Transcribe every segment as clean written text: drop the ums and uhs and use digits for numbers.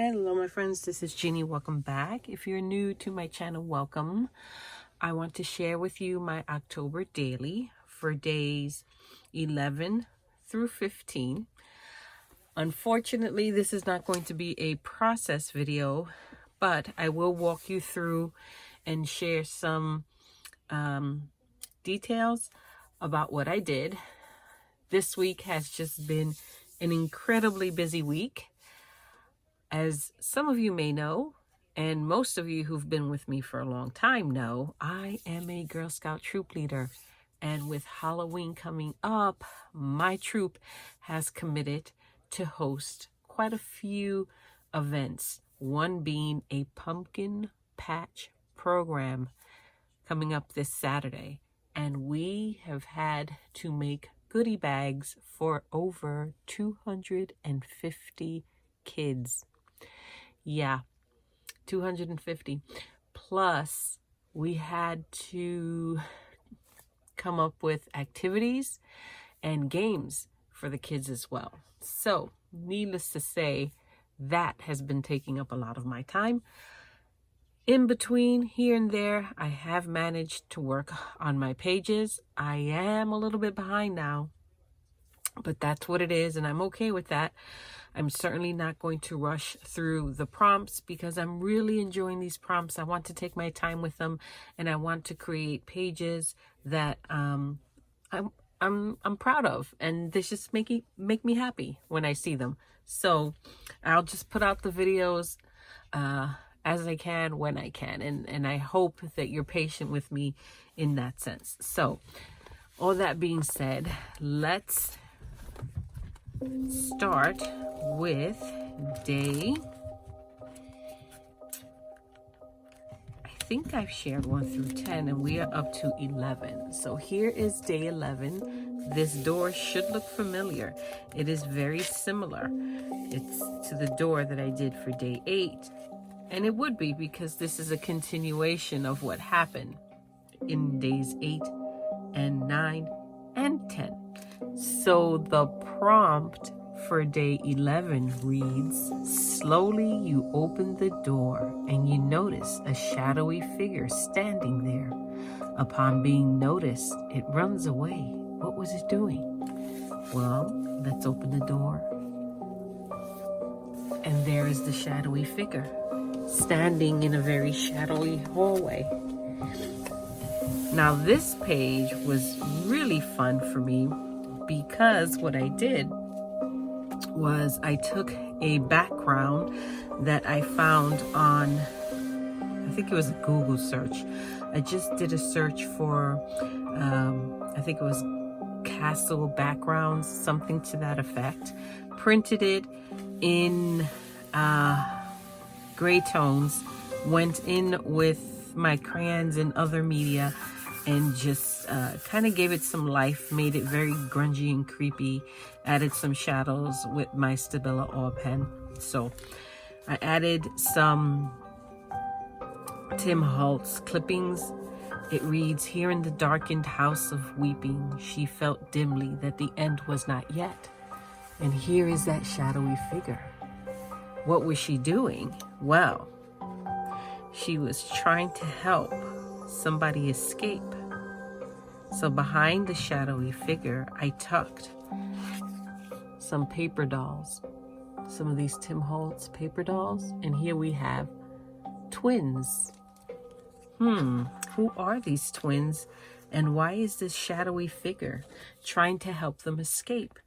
Hello my friends, this is Jeannie. Welcome back. If you're new to my channel, welcome. I want to share with you my October daily for days 11 through 15. Unfortunately, this is not going to be a process video, but I will walk you through and share some details about what I did. This week has just been an incredibly busy week. As some of you may know, and most of you who've been with me for a long time know, I am a Girl Scout troop leader. And with Halloween coming up, my troop has committed to host quite a few events. One being a pumpkin patch program coming up this Saturday. And we have had to make goodie bags for over 250 kids. Yeah, 250. Plus, we had to come up with activities and games for the kids as well. So, needless to say, that has been taking up a lot of my time. In between, here and there, I have managed to work on my pages. I am a little bit behind now, but that's what it is, and I'm okay with that. I'm certainly not going to rush through the prompts because I'm really enjoying these prompts. I want to take my time with them, and I want to create pages that I'm proud of, and they just make me happy when I see them. So I'll just put out the videos as I can when I can, and I hope that you're patient with me in that sense. So all that being said, let's start with day, I think I've shared 1 through 10 and we are up to 11. So here is day 11. This door should look familiar. It is very similar. It's to the door that I did for day 8. And it would be because this is a continuation of what happened in days 8 and 9 and 10. So the prompt for day 11 reads, slowly you open the door and you notice a shadowy figure standing there. Upon being noticed, it runs away. What was it doing? Well, let's open the door. And there is the shadowy figure standing in a very shadowy hallway. Now this page was really fun for me because what I did was I took a background that I found on, I think it was a Google search. I just did a search for, I think it was castle backgrounds, something to that effect. Printed it in gray tones, went in with my crayons and other media, and just kind of gave it some life, made it very grungy and creepy, added some shadows with my Stabilo oil pen. So I added some Tim Holtz clippings. It reads, here in the darkened house of weeping, she felt dimly that the end was not yet. And here is that shadowy figure. What was she doing? Well, she was trying to help somebody escape. So behind the shadowy figure, I tucked some paper dolls, some of these Tim Holtz paper dolls, and here we have twins. Who are these twins, and why is this shadowy figure trying to help them escape?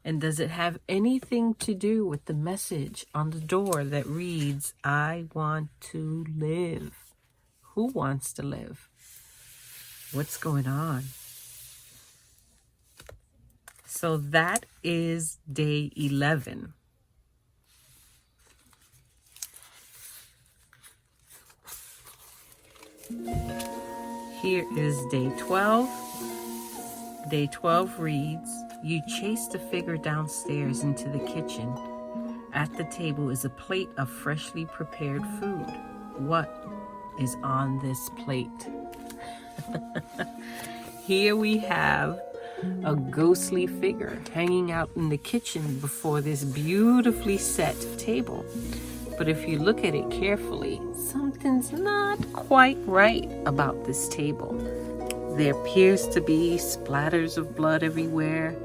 And does it have anything to do with the message on the door that reads, I want to live? Who wants to live? What's going on? So that is day 11. Here is day 12. Day 12 reads, you chase the figure downstairs into the kitchen. At the table is a plate of freshly prepared food. What is on this plate? Here we have a ghostly figure hanging out in the kitchen before this beautifully set table. But if you look at it carefully, something's not quite right about this table. There appears to be splatters of blood everywhere.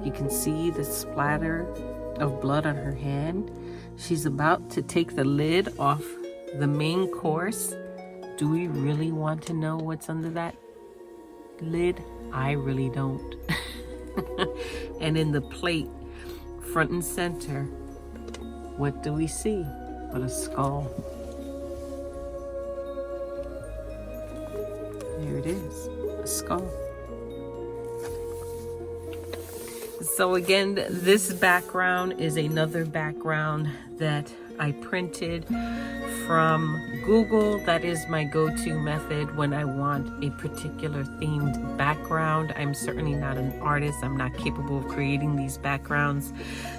You can see the splatter of blood on her hand. She's about to take the lid off the main course. Do we really want to know what's under that lid? I really don't. And in the plate, front and center, what do we see but a skull? There it is, a skull. So again, this background is another background that I printed from Google. That is my go-to method when I want a particular themed background. I'm certainly not an artist. I'm not capable of creating these backgrounds.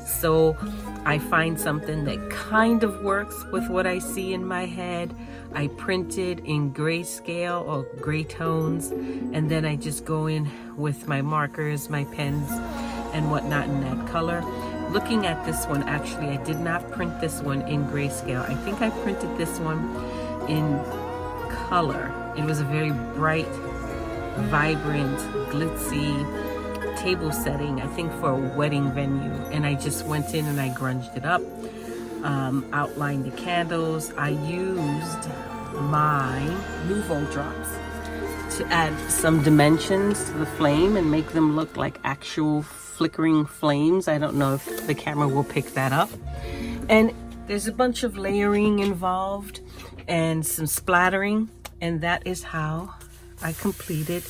So I find something that kind of works with what I see in my head. I print it in grayscale or gray tones, and then I just go in with my markers, my pens, and whatnot in that color. Looking at this one, actually, I did not print this one in grayscale. I think I printed this one in color. It was a very bright, vibrant, glitzy table setting, I think for a wedding venue. And I just went in and I grunged it up, outlined the candles. I used my Nouveau drops to add some dimensions to the flame and make them look like actual flickering flames. I don't know if the camera will pick that up. And there's a bunch of layering involved and some splattering, and that is how I completed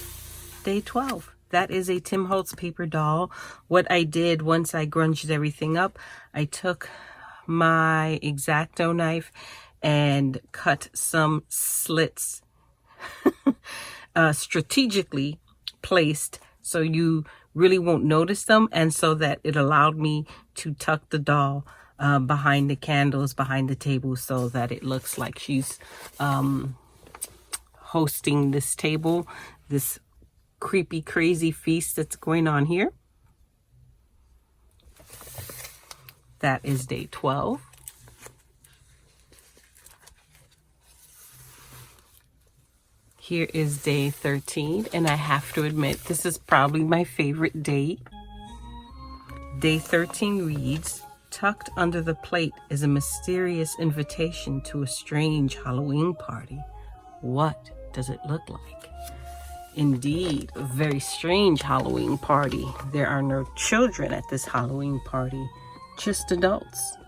day 12. That is a Tim Holtz paper doll. What I did once I grunged everything up, I took my X-Acto knife and cut some slits strategically placed so you really won't notice them, and so that it allowed me to tuck the doll behind the candles, behind the table, so that it looks like she's hosting this table, this creepy, crazy feast that's going on here. That is day 12. Here is day 13, and I have to admit, this is probably my favorite day. Day 13 reads, tucked under the plate is a mysterious invitation to a strange Halloween party. What does it look like? Indeed, a very strange Halloween party. There are no children at this Halloween party, just adults.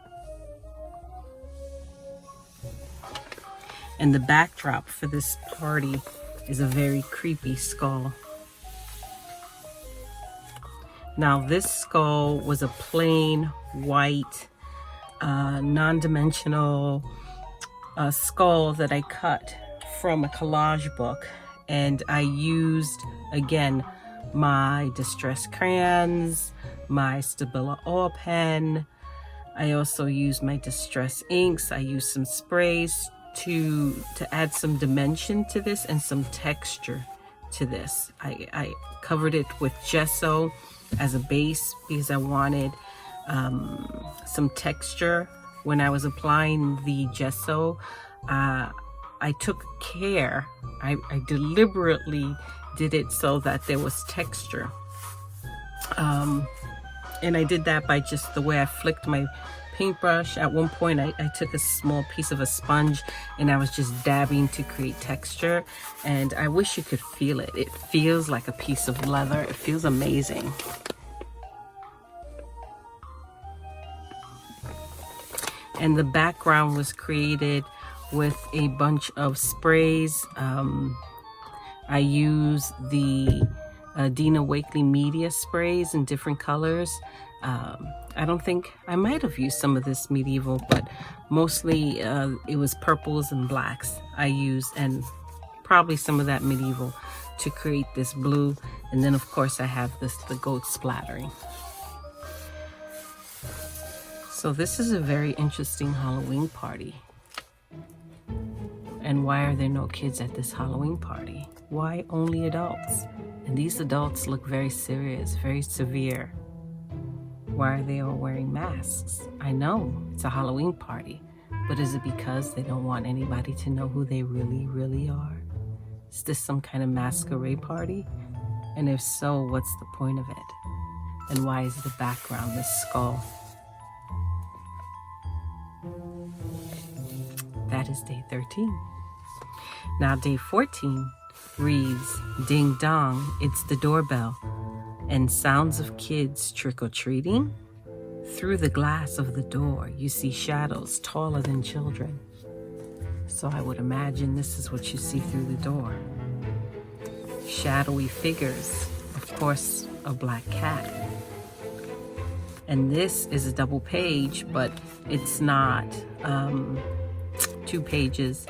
And the backdrop for this party is a very creepy skull. Now, this skull was a plain white, non-dimensional skull that I cut from a collage book. And I used, again, my distress crayons, my Stabilo oil pen. I also used my distress inks. I used some sprays to add some dimension to this and some texture to this. I covered it with gesso as a base because I wanted some texture when I was applying the gesso. I took care, I deliberately did it so that there was texture. And I did that by just the way I flicked my paintbrush. At one point I took a small piece of a sponge and I was just dabbing to create texture, and I wish you could feel it. It feels like a piece of leather. It feels amazing. And the background was created with a bunch of sprays. I used the Dina Wakley Media sprays in different colors. I don't think, I might have used some of this medieval, but mostly it was purples and blacks I used, and probably some of that medieval to create this blue. And then of course I have the goat splattering. So this is a very interesting Halloween party. And why are there no kids at this Halloween party? Why only adults? And these adults look very serious, very severe. Why are they all wearing masks? I know it's a Halloween party, But is it because they don't want anybody to know who they really are? Is this some kind of masquerade party? And if so, what's the point of it? And why is the background this skull? That is day 13. Now day 14 reads, ding dong, it's the doorbell, and sounds of kids trick-or-treating. Through the glass of the door, you see shadows taller than children. So I would imagine this is what you see through the door. Shadowy figures, of course, a black cat. And this is a double page, but it's not 2 pages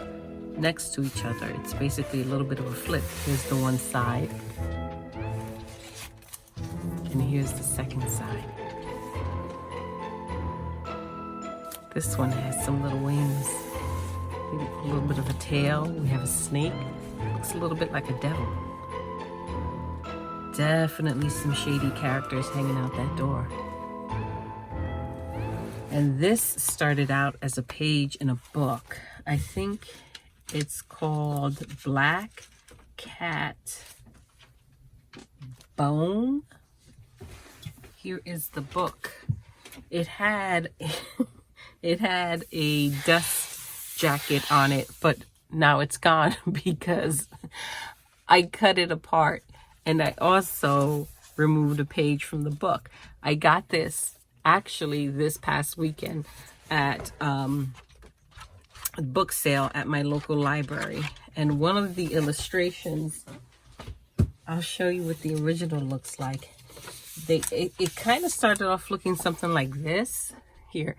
next to each other. It's basically a little bit of a flip. Here's the one side, and here's the second side. This one has some little wings, a little bit of a tail. We have a snake. Looks a little bit like a devil. Definitely some shady characters hanging out that door. And this started out as a page in a book. I think it's called Black Cat Bone. Here is the book. It had a dust jacket on it, but now it's gone because I cut it apart, and I also removed a page from the book. I got this actually this past weekend at a book sale at my local library, and one of the illustrations, I'll show you what the original looks like. It kind of started off looking something like this. Here,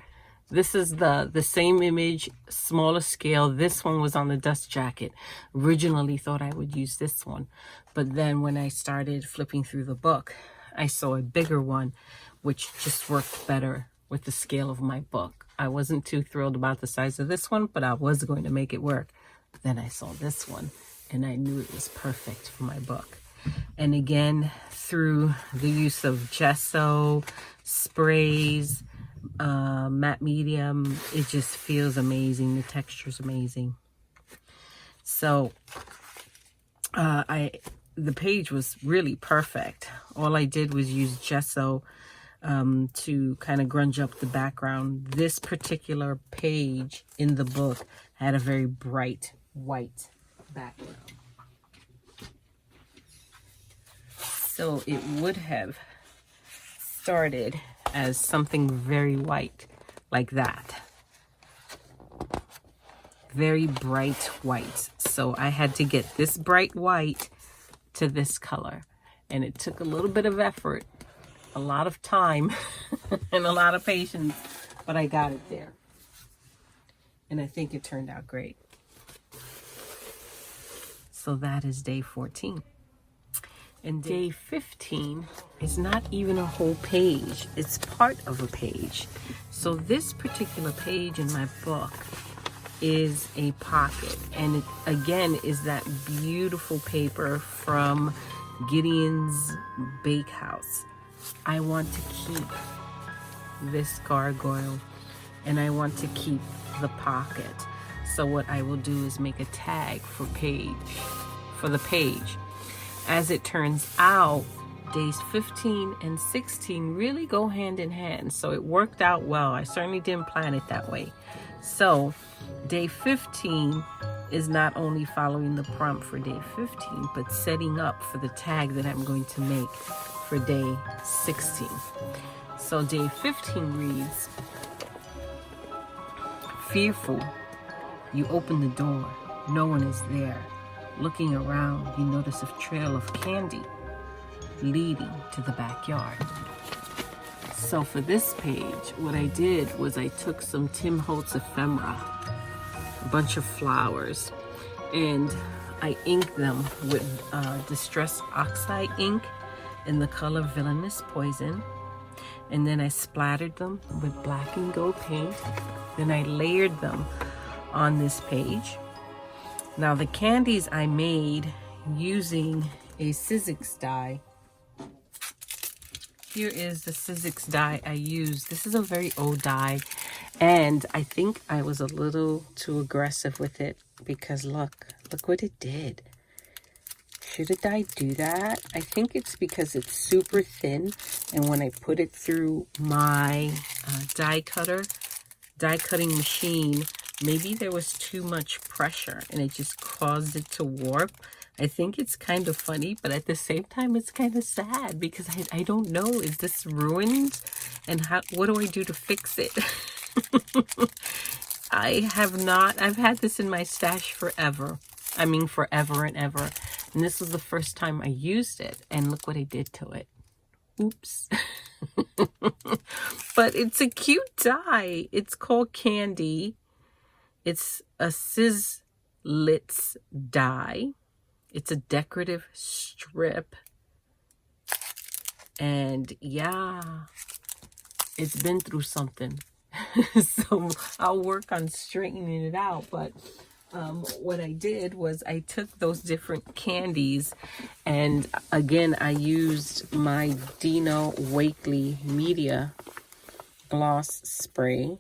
this is the same image, smaller scale. This one was on the dust jacket. Originally thought I would use this one, but then when I started flipping through the book, I saw a bigger one, which just worked better with the scale of my book. I wasn't too thrilled about the size of this one, but I was going to make it work. But then I saw this one, and I knew it was perfect for my book. And again, through the use of gesso, sprays, matte medium, it just feels amazing. The texture is amazing. So the page was really perfect. All I did was use gesso to kind of grunge up the background. This particular page in the book had a very bright white background. So it would have started as something very white, like that. Very bright white. So I had to get this bright white to this color. And it took a little bit of effort, a lot of time, and a lot of patience, but I got it there. And I think it turned out great. So that is day 14. And day 15 is not even a whole page. It's part of a page. So this particular page in my book is a pocket. And it, again, is that beautiful paper from Gideon's Bakehouse. I want to keep this gargoyle, and I want to keep the pocket. So what I will do is make a tag for the page. As it turns out, days 15 and 16 really go hand in hand. So it worked out well. I certainly didn't plan it that way. So day 15 is not only following the prompt for day 15, but setting up for the tag that I'm going to make for day 16. So day 15 reads, fearful, you open the door. No one is there. Looking around, you notice a trail of candy leading to the backyard. So for this page, what I did was I took some Tim Holtz ephemera, a bunch of flowers, and I inked them with Distress Oxide ink in the color Villainous Poison. And then I splattered them with black and gold paint. Then I layered them on this page. Now the candies I made using a Sizzix die. Here is the Sizzix die I used. This is a very old die, And I think I was a little too aggressive with it because look what it did. Shouldn't I do that? I think it's because it's super thin, and when I put it through my die cutting machine, maybe there was too much pressure and it just caused it to warp. I think it's kind of funny, but at the same time, it's kind of sad because I don't know, is this ruined? And what do I do to fix it? I've had this in my stash forever. I mean, forever and ever. And this was the first time I used it. And look what I did to it. Oops. But it's a cute die. It's called Candy. It's a Sizzlitz die. It's a decorative strip. And yeah, it's been through something. So I'll work on straightening it out. But what I did was I took those different candies, and again I used my Dino Wakely Media gloss spray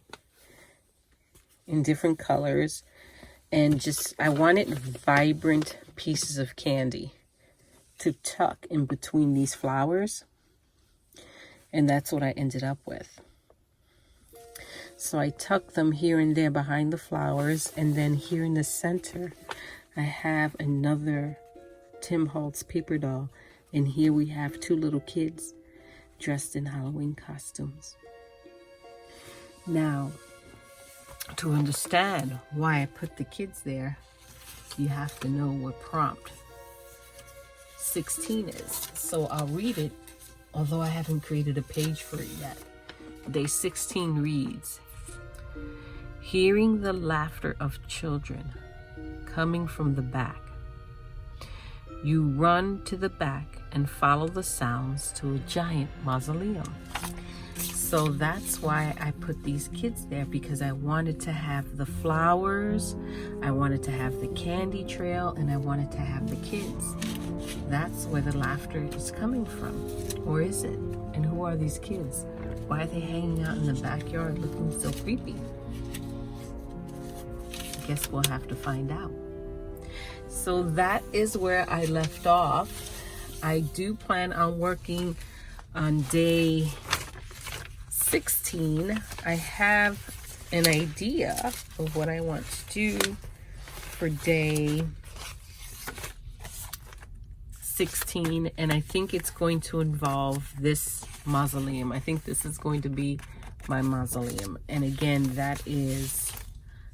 in different colors, and just I wanted vibrant pieces of candy to tuck in between these flowers, and that's what I ended up with. So I tuck them here and there behind the flowers, and then here in the center I have another Tim Holtz paper doll, and here we have two little kids dressed in Halloween costumes. Now, to understand why I put the kids there, you have to know what prompt 16 is. So I'll read it, although I haven't created a page for it yet. Day 16 reads, hearing the laughter of children coming from the back. You run to the back and follow the sounds to a giant mausoleum. So that's why I put these kids there, because I wanted to have the flowers, I wanted to have the candy trail, and I wanted to have the kids. That's where the laughter is coming from. Or is it? And who are these kids? Why are they hanging out in the backyard looking so creepy? I guess we'll have to find out. So that is where I left off. I do plan on working on day 16. I have an idea of what I want to do for day 16, and I think it's going to involve this mausoleum. I think this is going to be my mausoleum. And again, that is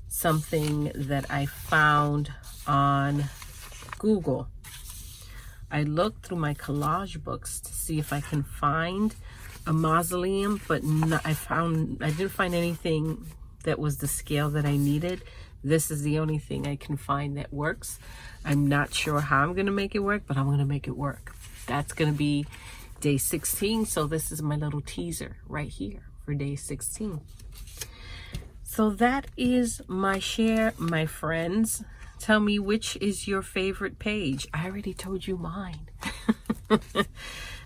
something that I found on Google. I looked through my collage books to see if I can find a mausoleum, but I didn't find anything that was the scale that I needed. This is the only thing I can find that works. I'm not sure how I'm going to make it work, but I'm going to make it work. That's going to be day 16. So this is my little teaser right here for day 16. So that is my share, my friends. Tell me, which is your favorite page? I already told you mine.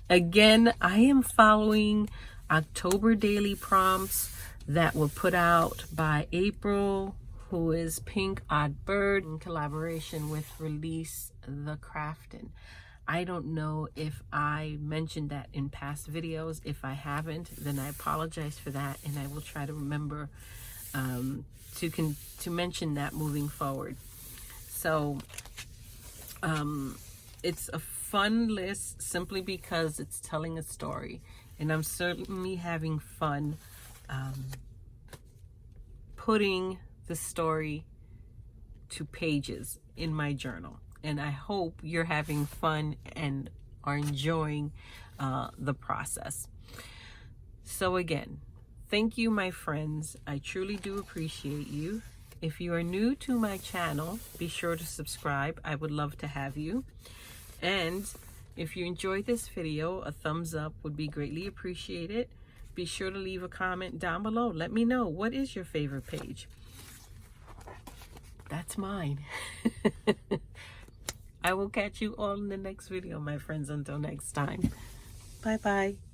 Again, I am following October daily prompts that were put out by April, who is Pink Odd Bird, in collaboration with Release the Craftin'. I don't know if I mentioned that in past videos. If I haven't, then I apologize for that, and I will try to remember to mention that moving forward. So it's a fun list simply because it's telling a story, and I'm certainly having fun putting the story to pages in my journal, and I hope you're having fun and are enjoying the process. So again, thank you, my friends. I truly do appreciate you. If you are new to my channel, be sure to subscribe. I would love to have you. And if you enjoyed this video, a thumbs up would be greatly appreciated. Be sure to leave a comment down below. Let me know, what is your favorite page? That's mine. I will catch you all in the next video, my friends. Until next time. Bye-bye.